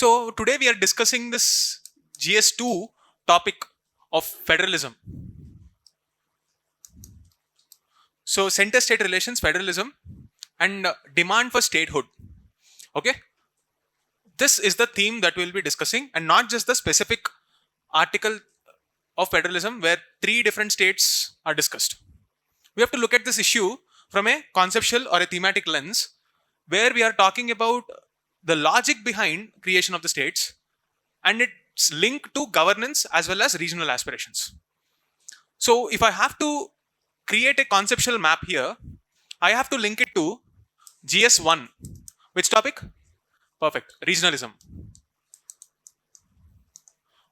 So today we are discussing this GS2 topic of federalism. So center-state relations, federalism, and demand for statehood. Okay, this is the theme that we'll be discussing, and not just the specific article of federalism where three different states are discussed. We have to look at this issue from a conceptual or a thematic lens, where we are talking about the logic behind creation of the states and its link to governance as well as regional aspirations. So if I have to create a conceptual map here, I have to link it to GS1. Which topic? Perfect. Regionalism.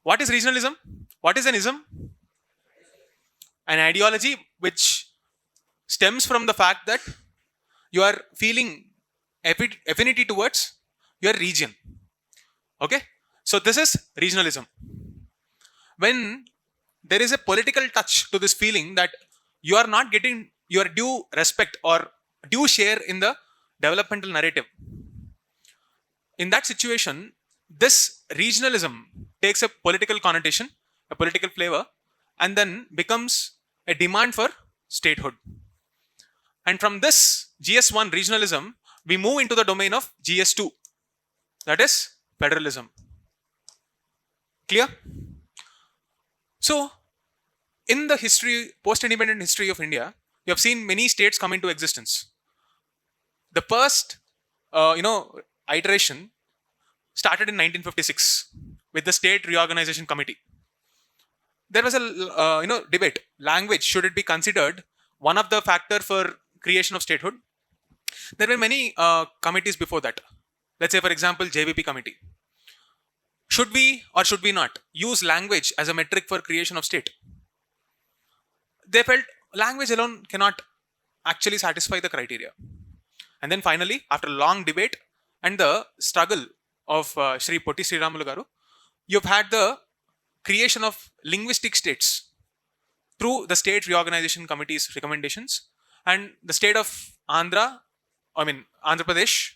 What is regionalism? What is an ism? An ideology which stems from the fact that you are feeling affinity towards your region. Okay, so this is regionalism. When there is a political touch to this feeling that you are not getting your due respect or due share in the developmental narrative, in that situation, this regionalism takes a political connotation, a political flavor, and then becomes a demand for statehood. And from this GS1 regionalism, we move into the domain of GS2, that is federalism. Clear? So, in the history, post-independent history of India, you have seen many states come into existence. The first, iteration started in 1956 with the State Reorganization Committee. There was a debate. Language, should it be considered one of the factor for creation of statehood? There were many committees before that. Let's say, for example, JVP committee. Should we or should we not use language as a metric for creation of state? They felt language alone cannot actually satisfy the criteria. And then finally, after a long debate and the struggle of Shri Potti Sriramulu Garu, you've had the creation of linguistic states through the State Reorganization Committee's recommendations, and the state of Andhra Pradesh,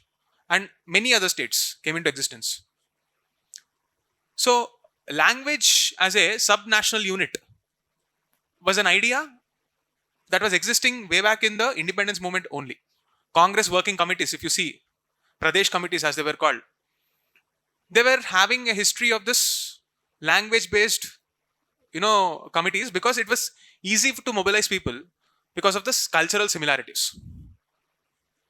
and many other states came into existence. So, language as a subnational unit was an idea that was existing way back in the independence movement only. Congress working committees, if you see, Pradesh committees as they were called, they were having a history of this language-based, committees, because it was easy to mobilize people because of this cultural similarities.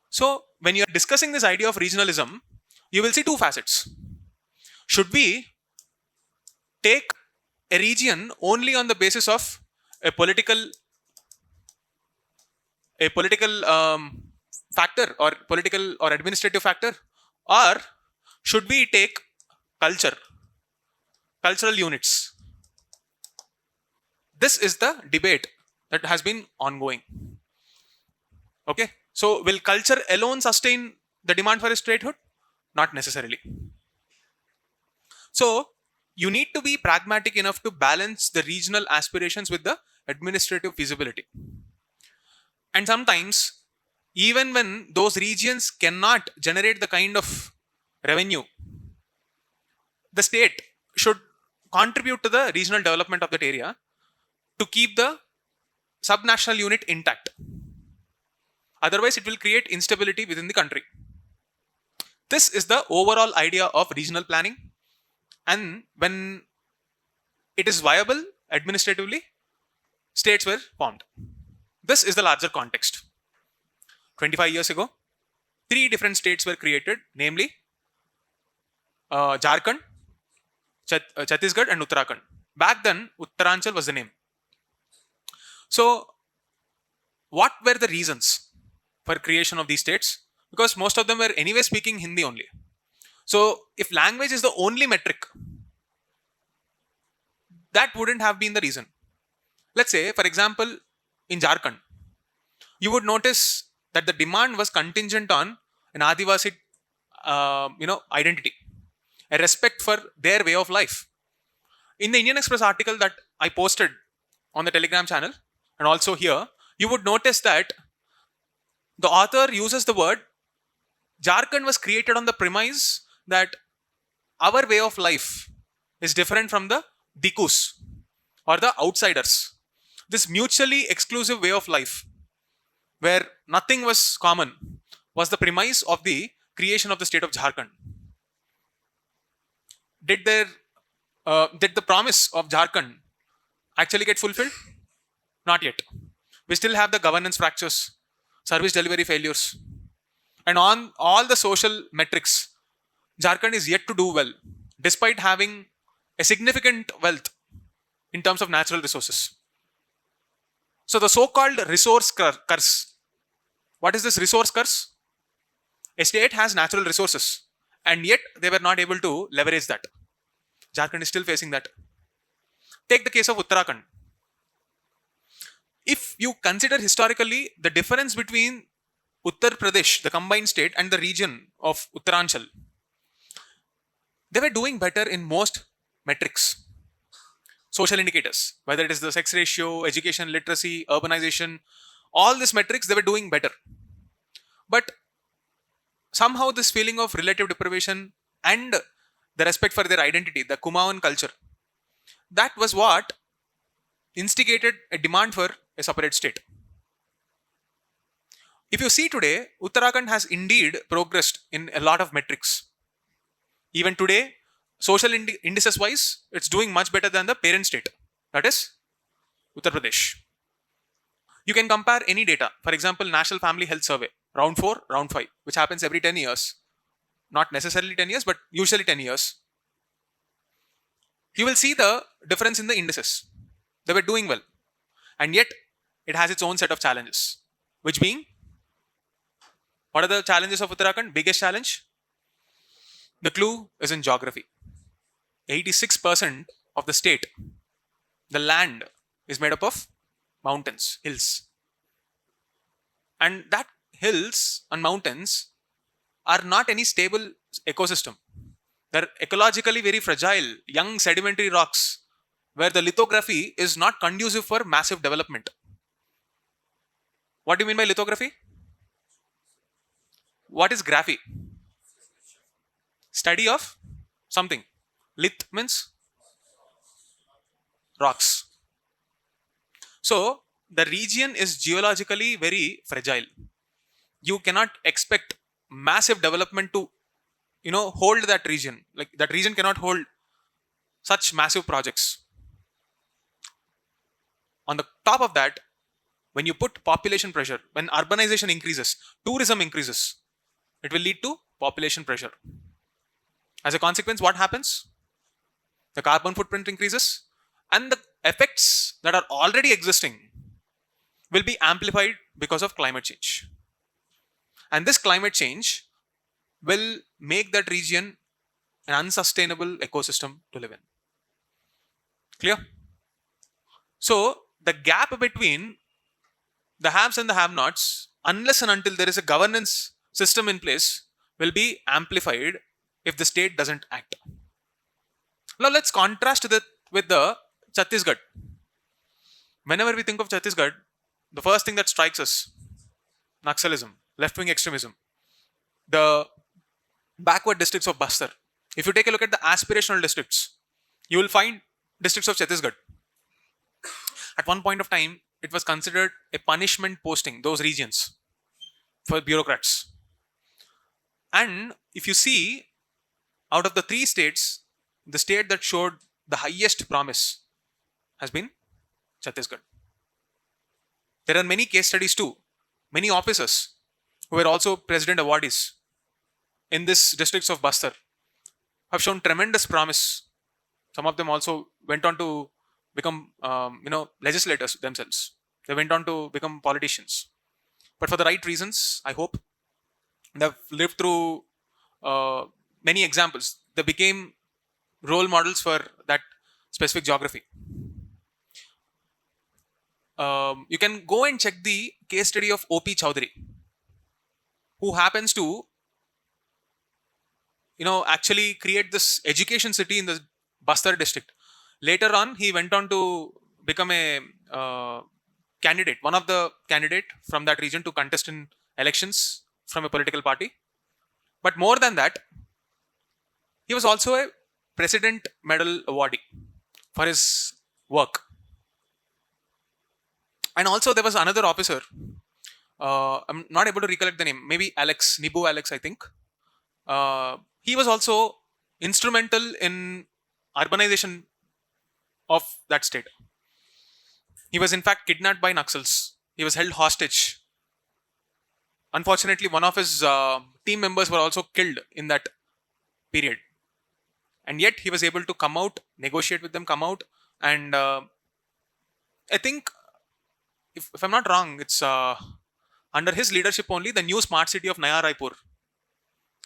So, when you are discussing this idea of regionalism, you will see two facets. Should we take a region only on the basis of a political factor or political or administrative factor, or should we take cultural units? This is the debate that has been ongoing. Okay, so will culture alone sustain the demand for a statehood? Not necessarily. So you need to be pragmatic enough to balance the regional aspirations with the administrative feasibility. And sometimes, even when those regions cannot generate the kind of revenue, the state should contribute to the regional development of that area to keep the subnational unit intact. Otherwise, it will create instability within the country. This is the overall idea of regional planning. And when it is viable administratively, states were formed. This is the larger context. 25 years ago, three different states were created, namely Jharkhand, Chhattisgarh, and Uttarakhand. Back then, Uttaranchal was the name. So, what were the reasons for creation of these states? Because most of them were anyway speaking Hindi only. So, if language is the only metric, that wouldn't have been the reason. Let's say, for example, in Jharkhand, you would notice that the demand was contingent on an Adivasi, identity, a respect for their way of life. In the Indian Express article that I posted on the Telegram channel and also here, you would notice that the author uses the word Jharkhand was created on the premise that our way of life is different from the Dikus or the outsiders. This mutually exclusive way of life, where nothing was common, was the premise of the creation of the state of Jharkhand. Did the promise of Jharkhand actually get fulfilled? Not yet. We still have the governance fractures, service delivery failures, and on all the social metrics, Jharkhand is yet to do well, despite having a significant wealth in terms of natural resources. So the so-called resource curse. What is this resource curse? A state has natural resources, and yet they were not able to leverage that. Jharkhand is still facing that. Take the case of Uttarakhand. If you consider historically the difference between Uttar Pradesh, the combined state, and the region of Uttaranchal, they were doing better in most metrics, social indicators, whether it is the sex ratio, education, literacy, urbanization, all these metrics, they were doing better. But somehow this feeling of relative deprivation and the respect for their identity, the Kumaon culture, that was what instigated a demand for a separate state. If you see today, Uttarakhand has indeed progressed in a lot of metrics. Even today, social indices wise, it's doing much better than the parent state, that is Uttar Pradesh. You can compare any data. For example, National Family Health Survey, round 4, round 5, which happens every 10 years. Not necessarily 10 years, but usually 10 years. You will see the difference in the indices. They were doing well. And yet, it has its own set of challenges. Which being, what are the challenges of Uttarakhand? Biggest challenge? The clue is in geography. 86% of the state, the land, is made up of mountains, hills. And that hills and mountains are not any stable ecosystem. They're ecologically very fragile, young sedimentary rocks, where the lithography is not conducive for massive development. What do you mean by lithography? What is graphy? Study of something. Lith means rocks. So the region is geologically very fragile. You cannot expect massive development to hold that region. Like that region cannot hold such massive projects. On the top of that, when you put population pressure, when urbanization increases, tourism increases, it will lead to population pressure. As a consequence, what happens? The carbon footprint increases, and the effects that are already existing will be amplified because of climate change. And this climate change will make that region an unsustainable ecosystem to live in. Clear? So, the gap between the haves and the have-nots, unless and until there is a governance system in place, will be amplified if the state doesn't act. Now, let's contrast that with the Chhattisgarh. Whenever we think of Chhattisgarh, the first thing that strikes us, Naxalism, left-wing extremism, the backward districts of Bastar. If you take a look at the aspirational districts, you will find districts of Chhattisgarh. At one point of time, it was considered a punishment posting, those regions, for bureaucrats. And if you see, out of the 3 states, the state that showed the highest promise has been Chhattisgarh. There are many case studies too. Many officers who were also president awardees in this districts of Bastar have shown tremendous promise. Some of them also went on to become, legislators themselves. They went on to become politicians. But for the right reasons, I hope. They've lived through many examples. They became role models for that specific geography. You can go and check the case study of O.P. Chowdhury, who happens to, actually create this education city in the Bastar district. Later on, he went on to become a candidate, one of the candidate from that region to contest in elections from a political party. But more than that, He was also a President Medal awardee for his work. And also there was another officer. I'm not able to recollect the name. Maybe Alex, Nibu Alex, I think. He was also instrumental in urbanization of that state. He was in fact kidnapped by Naxals. He was held hostage. Unfortunately, one of his team members were also killed in that period. And yet he was able to come out, negotiate with them, come out, and I think, if I'm not wrong, it's under his leadership only the new smart city of Naya Raipur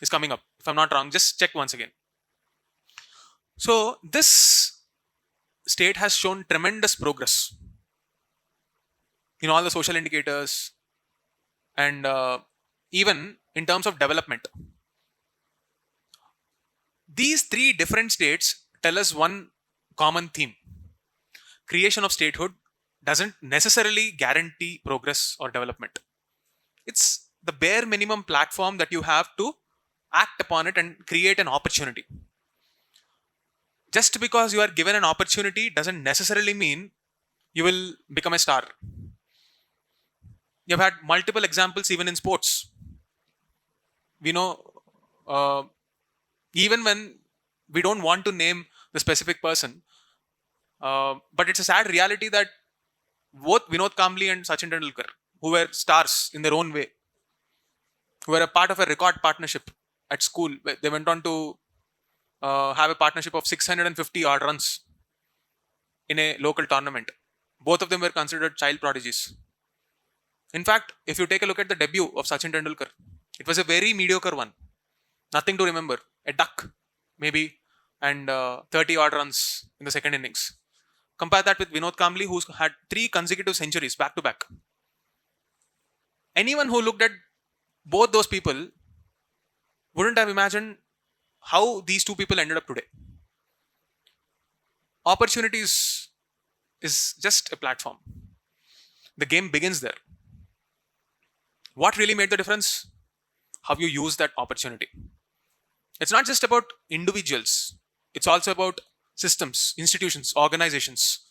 is coming up. If I'm not wrong, just check once again. So this state has shown tremendous progress in all the social indicators and even in terms of development. These three different states tell us one common theme. Creation of statehood doesn't necessarily guarantee progress or development. It's the bare minimum platform that you have to act upon it and create an opportunity. Just because you are given an opportunity doesn't necessarily mean you will become a star. You've had multiple examples even in sports. We know, uh, even when we don't want to name the specific person, but it's a sad reality that both Vinod Kambli and Sachin Tendulkar, who were stars in their own way, who were a part of a record partnership at school, they went on to have a partnership of 650 odd runs in a local tournament. Both of them were considered child prodigies. In fact, if you take a look at the debut of Sachin Tendulkar, it was a very mediocre one. Nothing to remember. A duck, maybe, and 30 odd runs in the second innings. Compare that with Vinod Kambli, who's had 3 consecutive centuries back to back. Anyone who looked at both those people wouldn't have imagined how these two people ended up today. Opportunities is just a platform. The game begins there. What really made the difference? How you use that opportunity. It's not just about individuals, it's also about systems, institutions, organizations.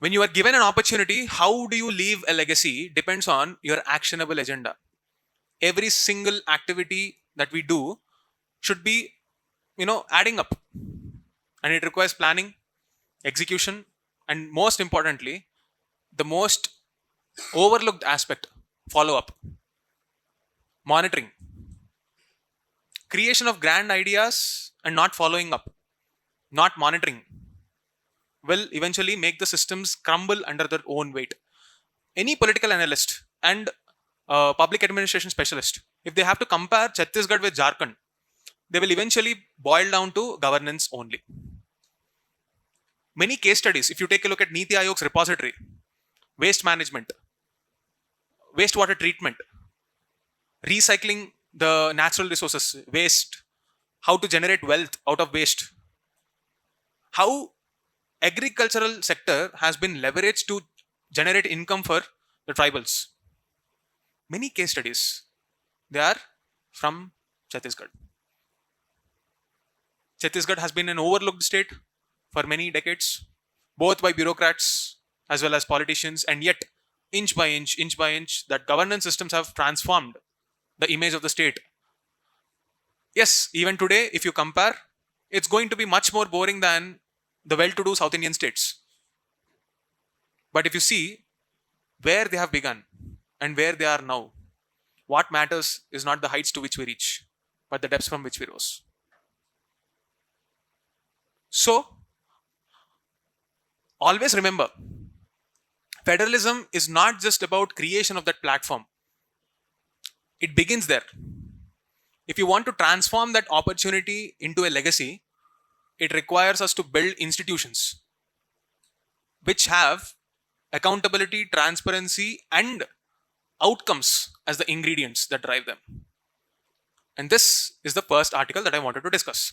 When you are given an opportunity, how do you leave a legacy depends on your actionable agenda. Every single activity that we do should be, adding up. And it requires planning, execution, and most importantly, the most overlooked aspect, follow up, monitoring, creation of grand ideas and not following up, not monitoring, will eventually make the systems crumble under their own weight. Any political analyst and public administration specialist, if they have to compare Chhattisgarh with Jharkhand, they will eventually boil down to governance only. Many case studies, if you take a look at Niti Ayog's repository, waste management, wastewater treatment, recycling the natural resources, waste, how to generate wealth out of waste, how agricultural sector has been leveraged to generate income for the tribals. Many case studies, they are from Chhattisgarh. Chhattisgarh has been an overlooked state for many decades, both by bureaucrats as well as politicians, and yet, inch by inch, that governance systems have transformed the image of the state. Yes, even today, if you compare, it's going to be much more boring than the well-to-do South Indian states. But if you see where they have begun and where they are now, what matters is not the heights to which we reach, but the depths from which we rose. So, always remember, federalism is not just about creation of that platform. It begins there. If you want to transform that opportunity into a legacy, it requires us to build institutions which have accountability, transparency, and outcomes as the ingredients that drive them. And this is the first article that I wanted to discuss.